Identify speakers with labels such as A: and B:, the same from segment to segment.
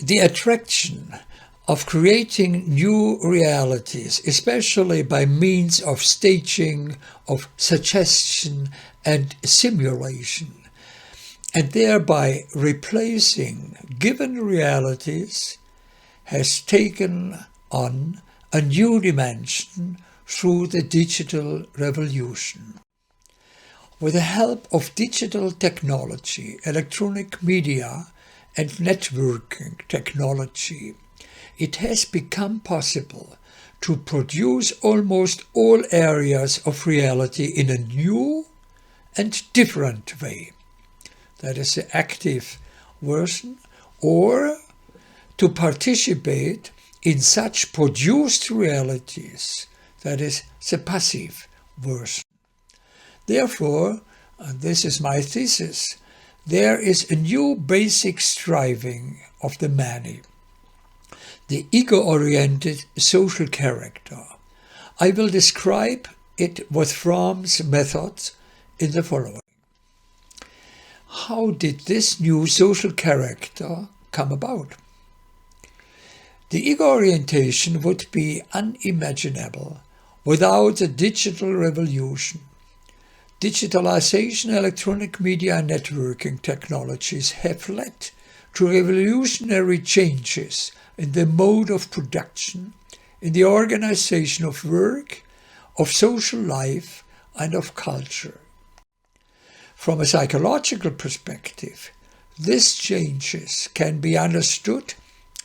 A: The attraction of creating new realities, especially by means of staging, of suggestion and simulation, and thereby replacing given realities, has taken on a new dimension through the digital revolution. With the help of digital technology, electronic media, and networking technology, it has become possible to produce almost all areas of reality in a new and different way. That is the active version, or to participate in such produced realities, that is the passive version. Therefore, and this is my thesis, there is a new basic striving of the many, the ego-oriented social character. I will describe it with Fromm's methods in the following. How did this new social character come about? The ego orientation would be unimaginable without the digital revolution. Digitalization, electronic media and networking technologies have led to revolutionary changes in the mode of production, in the organization of work, of social life and of culture. From a psychological perspective, these changes can be understood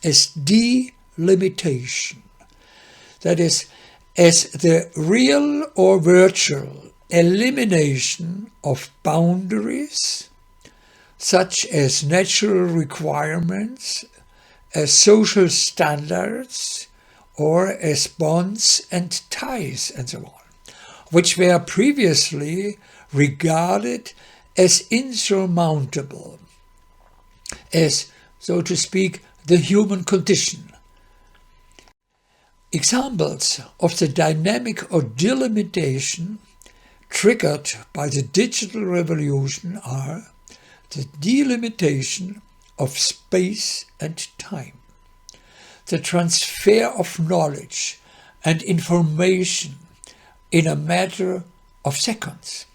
A: as delimitation, that is, as the real or virtual elimination of boundaries, such as natural requirements, as social standards, or as bonds and ties, and so on, which were previously regarded as insurmountable, as, so to speak, the human condition. Examples of the dynamic or delimitation triggered by the digital revolution are the delimitation of space and time, the transfer of knowledge and information in a matter of seconds,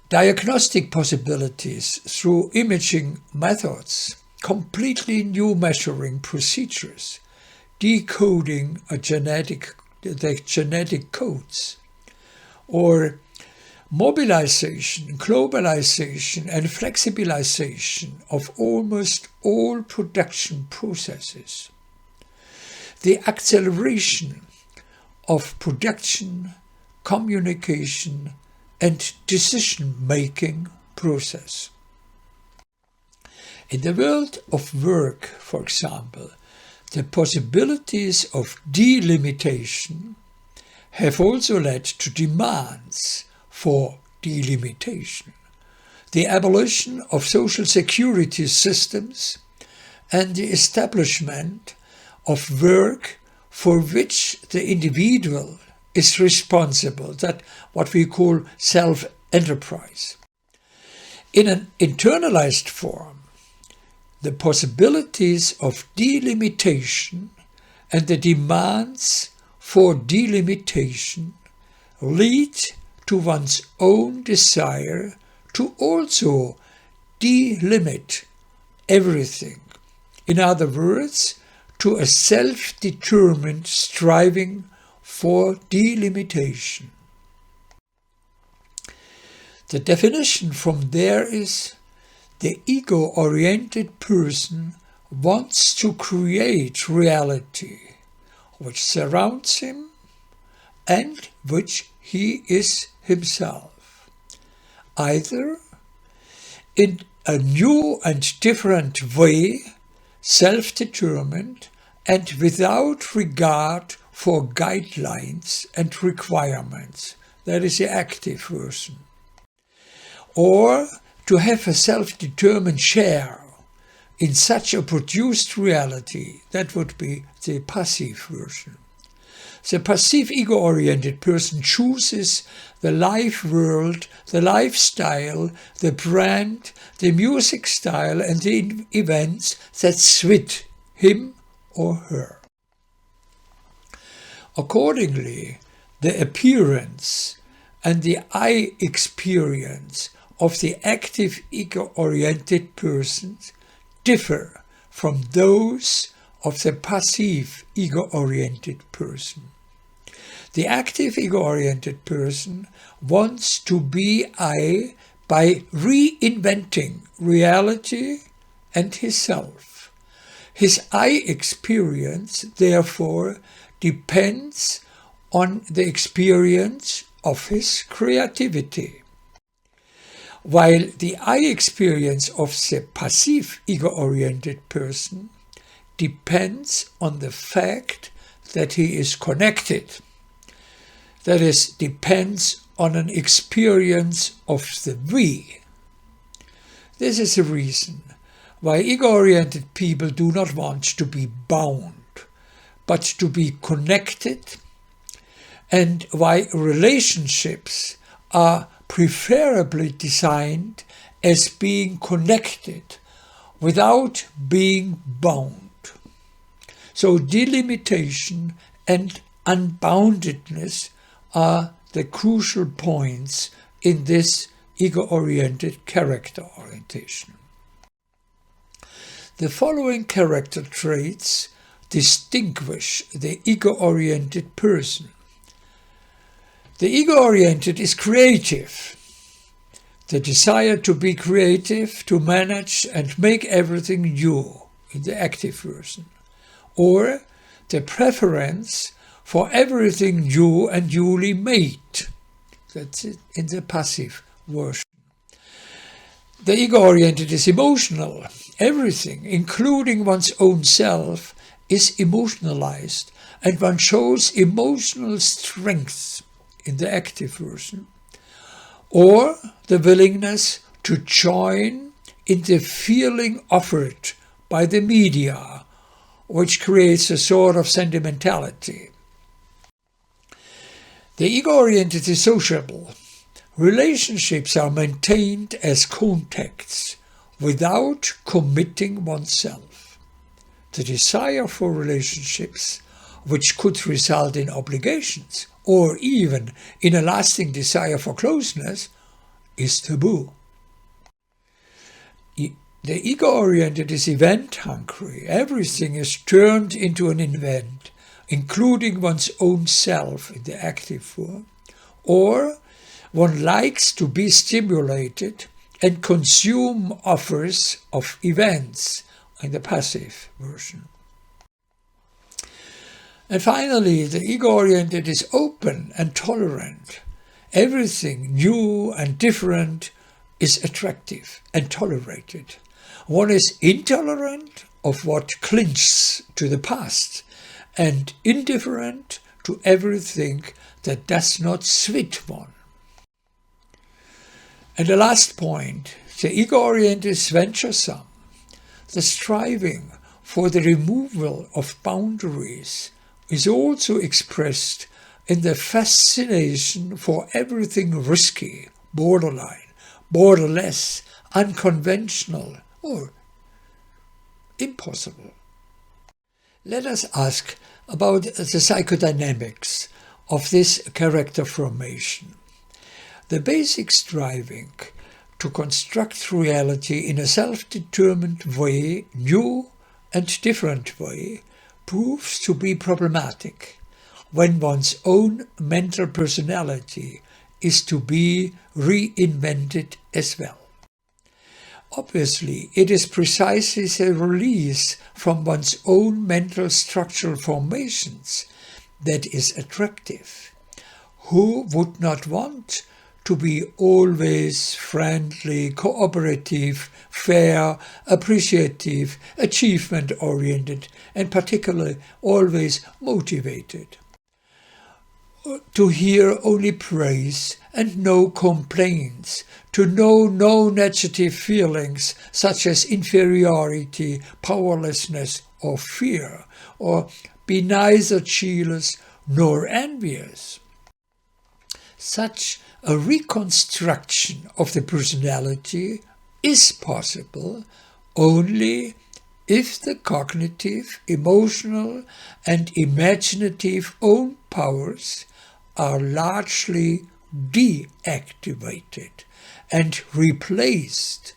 A: diagnostic possibilities through imaging methods, completely new measuring procedures, decoding the genetic codes, or mobilization, globalization and flexibilization of almost all production processes, the acceleration of production, communication and decision-making process. In the world of work, for example, the possibilities of delimitation have also led to demands for delimitation, the abolition of social security systems and the establishment of work for which the individual is responsible, that what we call self-enterprise. In an internalized form, the possibilities of delimitation and the demands for delimitation lead to one's own desire to also delimit everything. In other words, to a self-determined striving for delimitation. The definition from there is: the ego-oriented person wants to create reality which surrounds him and which he is himself, either in a new and different way, self-determined and without regard for guidelines and requirements, that is the active version, or to have a self-determined share in such a produced reality, that would be the passive version. the passive ego-oriented person chooses the life world, the lifestyle, the brand, the music style and the events that suit him or her. Accordingly, the appearance and the I experience of the active ego-oriented persons differ from those of the passive ego-oriented person. The active ego-oriented person wants to be I by reinventing reality and his self. His I experience, therefore, depends on the experience of his creativity, while the I experience of the passive ego-oriented person depends on the fact that he is connected. That is, depends on an experience of the we. This is the reason why ego-oriented people do not want to be bound, but to be connected, and why relationships are preferably designed as being connected without being bound. So delimitation and unboundedness are the crucial points in this ego-oriented character orientation. The following character traits distinguish the ego-oriented person. The ego-oriented is creative. The desire to be creative, to manage and make everything new in the active person. Or the preference for everything new and newly made. That's it in the passive version. The ego-oriented is emotional. Everything, including one's own self, is emotionalized, and one shows emotional strength in the active version, or the willingness to join in the feeling offered by the media, which creates a sort of sentimentality. The ego-oriented is sociable. Relationships are maintained as contacts without committing oneself. The desire for relationships, which could result in obligations or even in a lasting desire for closeness, is taboo. The ego-oriented is event-hungry. Everything is turned into an event, including one's own self in the active form, or one likes to be stimulated and consume offers of events in the passive version. And finally, the ego-oriented is open and tolerant. Everything new and different is attractive and tolerated. One is intolerant of what clings to the past and indifferent to everything that does not suit one. And the last point, the ego-oriented is venturesome. The striving for the removal of boundaries is also expressed in the fascination for everything risky, borderline, borderless, unconventional, or impossible. Let us ask about the psychodynamics of this character formation. The basic striving to construct reality in a self-determined way, new and different way, proves to be problematic when one's own mental personality is to be reinvented as well. Obviously, it is precisely the release from one's own mental structural formations that is attractive. Who would not want to be always friendly, cooperative, fair, appreciative, achievement-oriented, and particularly always motivated? To hear only praise and no complaints, to know no negative feelings such as inferiority, powerlessness, or fear, or be neither jealous nor envious. Such a reconstruction of the personality is possible only if the cognitive, emotional, and imaginative own powers are largely deactivated and replaced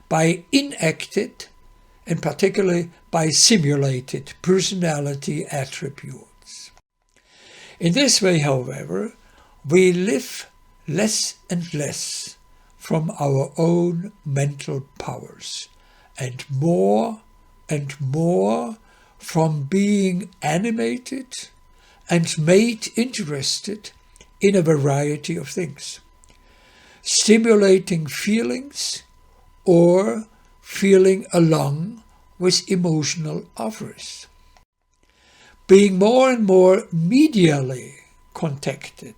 A: by inactive and particularly by simulated personality attributes. In this way, however, we live less and less from our own mental powers and more from being animated and made interested in a variety of things, stimulating feelings or feeling along with emotional offers, being more and more medially connected,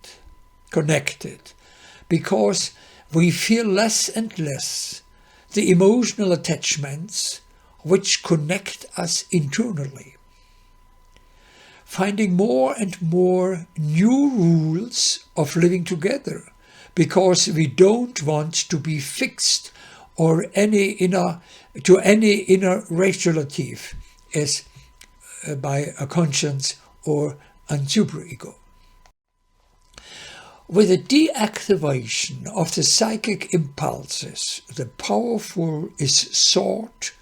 A: because we feel less and less the emotional attachments which connect us internally, finding more and more new rules of living together because we don't want to be fixed or to any inner regulative as by a conscience or a superego. With the deactivation of the psychic impulses, the powerful is sought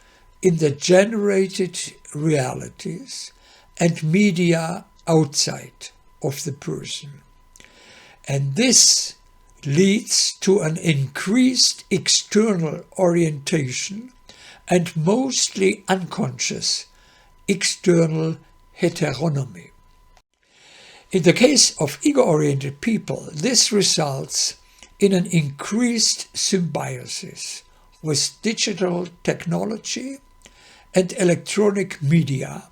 A: in the generated realities and media outside of the person. And this leads to an increased external orientation and mostly unconscious external heteronomy. In the case of ego-oriented people, this results in an increased symbiosis with digital technology and electronic media,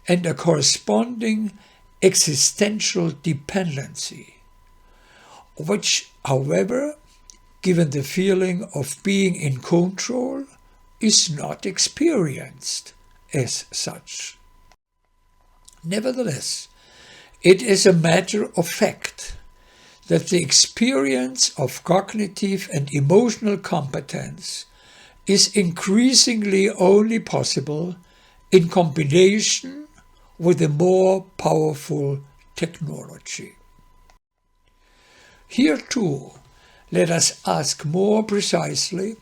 A: and a corresponding existential dependency, which, however, given the feeling of being in control, is not experienced as such. Nevertheless, it is a matter of fact that the experience of cognitive and emotional competence is increasingly only possible in combination with a more powerful technology. Here too, let us ask more precisely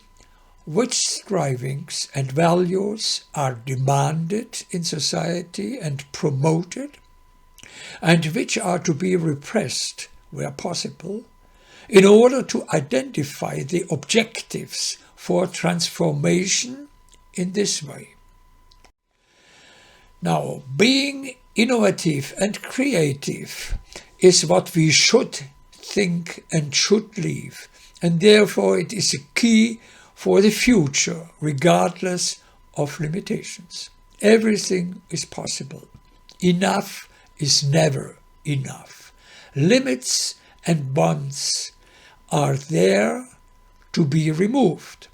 A: which strivings and values are demanded in society and promoted, and which are to be repressed where possible, in order to identify the objectives for transformation in this way. Now, being innovative and creative is what we should think and should live, and therefore it is a key for the future, regardless of limitations. Everything is possible. Enough is never enough. Limits and bonds are there to be removed.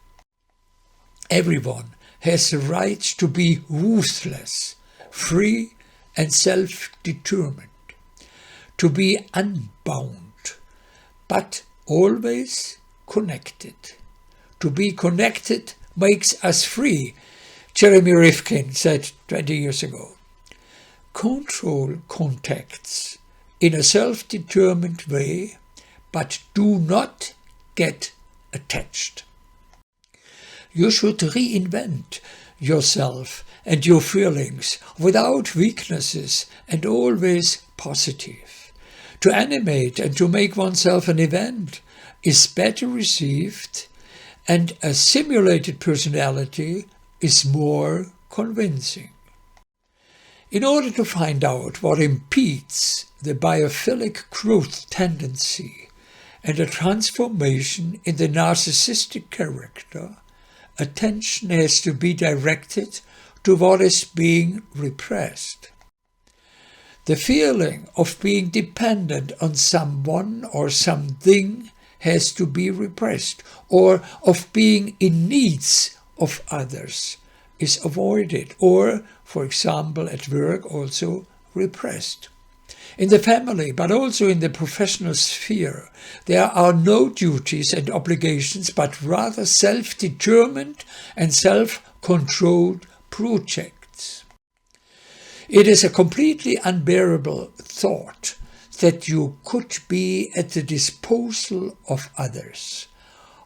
A: Everyone has the right to be ruthless, free and self-determined, to be unbound, but always connected. To be connected makes us free, Jeremy Rifkin said 20 years ago. Control contacts in a self-determined way, but do not get attached. You should reinvent yourself and your feelings without weaknesses and always positive. To animate and to make oneself an event is better received, and a simulated personality is more convincing. In order to find out what impedes the biophilic growth tendency and a transformation in the narcissistic character, attention has to be directed to what is being repressed. The feeling of being dependent on someone or something has to be repressed, or of being in needs of others is avoided, or, for example, at work also repressed. In the family, but also in the professional sphere, there are no duties and obligations, but rather self-determined and self-controlled projects. It is a completely unbearable thought that you could be at the disposal of others,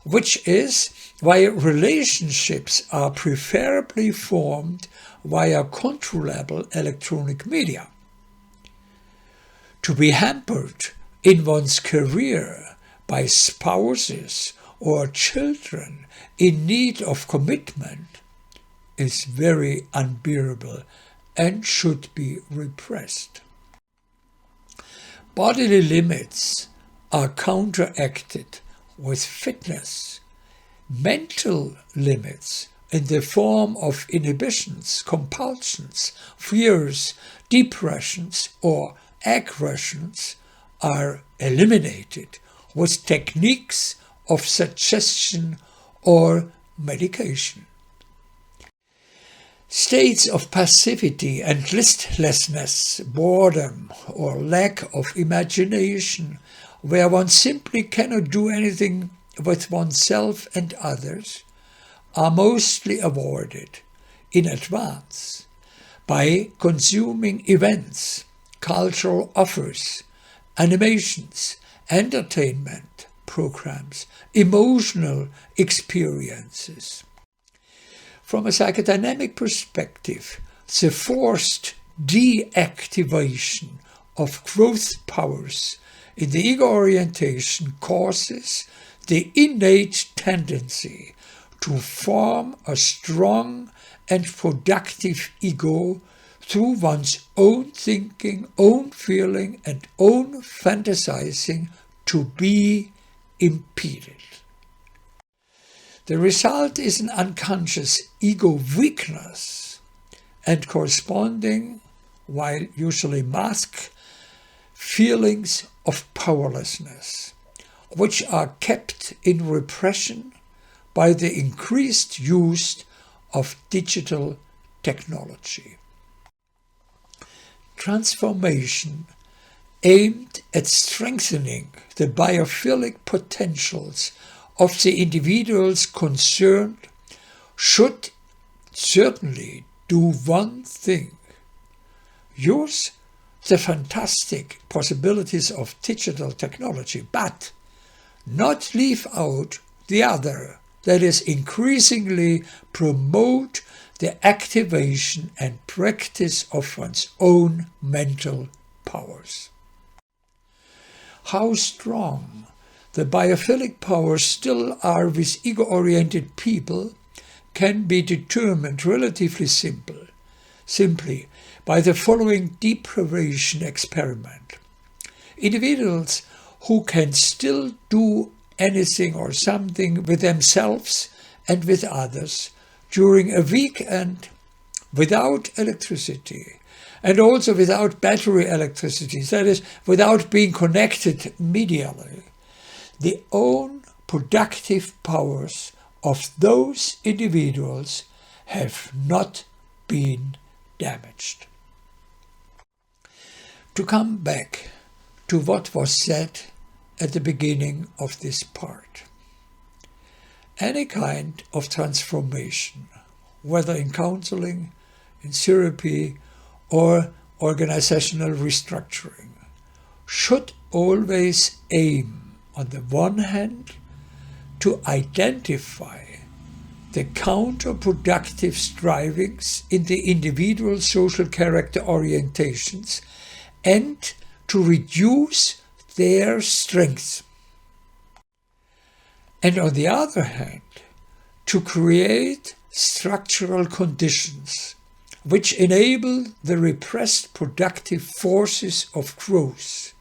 A: which is why relationships are preferably formed via controllable electronic media. To be hampered in one's career by spouses or children in need of commitment is very unbearable and should be repressed. Bodily limits are counteracted with fitness. Mental limits in the form of inhibitions, compulsions, fears, depressions, or aggressions are eliminated with techniques of suggestion or medication. States of passivity and listlessness, boredom, or lack of imagination, where one simply cannot do anything with oneself and others, are mostly avoided in advance by consuming events, cultural offers, animations, entertainment programs, emotional experiences. From a psychodynamic perspective, the forced deactivation of growth powers in the ego orientation causes the innate tendency to form a strong and productive ego through one's own thinking, own feeling, and own fantasizing to be impeded. The result is an unconscious ego weakness and corresponding, while usually masked, feelings of powerlessness, which are kept in repression by the increased use of digital technology. Transformation aimed at strengthening the biophilic potentials of the individuals concerned should certainly do one thing: use the fantastic possibilities of digital technology, but not leave out the other, that is, increasingly promote the activation and practice of one's own mental powers. How strong the biophilic powers still are with ego-oriented people can be determined relatively simply by the following deprivation experiment. Individuals who can still do anything or something with themselves and with others during a weekend without electricity, and also without battery electricity, that is, without being connected medially, the own productive powers of those individuals have not been damaged. To come back to what was said at the beginning of this part. Any kind of transformation, whether in counseling, in therapy, or organizational restructuring, should always aim, on the one hand, to identify the counterproductive strivings in the individual social character orientations and to reduce their strengths. And on the other hand, to create structural conditions which enable the repressed productive forces of growth,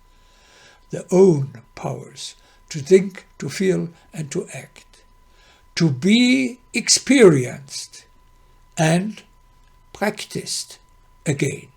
A: the own powers, to think, to feel, and to act, to be experienced and practiced again.